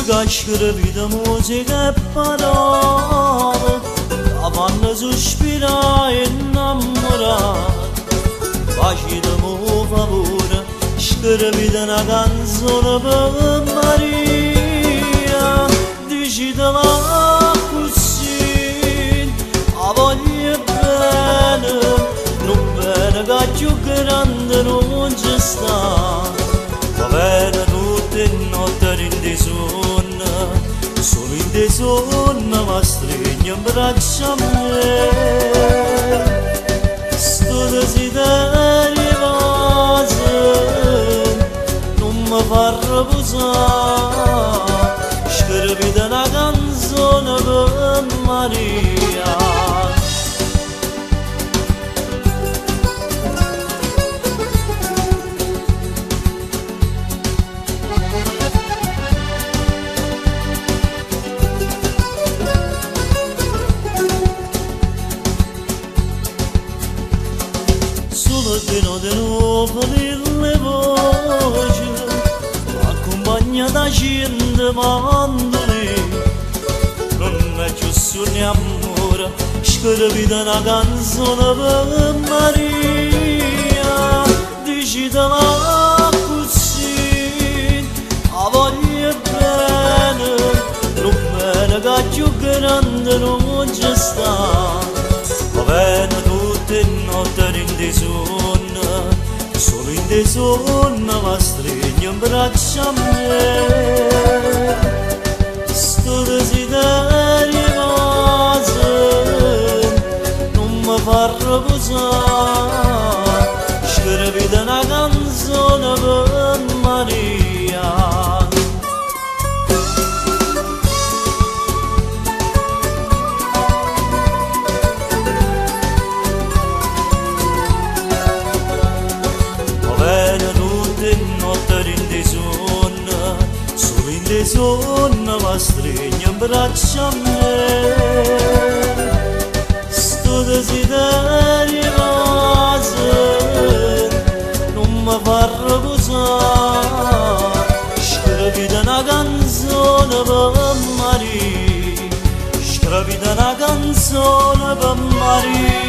Gașcără vidă muzică parole Avană sospira innamorat Baci de mu favore Scără vidă na canzone per Maria Dici de la così A voglia bene Non bene che più grande non ci sta Va bene tutte notte in desonna Solo in desonna ma stringe in braccia a me Sto desiderio vase Non mi fa riposare Scrivete una canzone per Maria De nuovo nelle voci accompagna da gente mandolini non è più solo amore scrivete una canzone per Maria dici te la così a voglia bene non bene che più grande non ci sta va bene tutte notte in desonna solo in desonna ma stringe in braccia a me sto desiderio vase non mi fa riposare scrivete una canzone per Maria Sonna ma stringe in braccia a me sto desiderio vase non mi fa riposare scrivete una canzone per Maria scrivete una canzone per Maria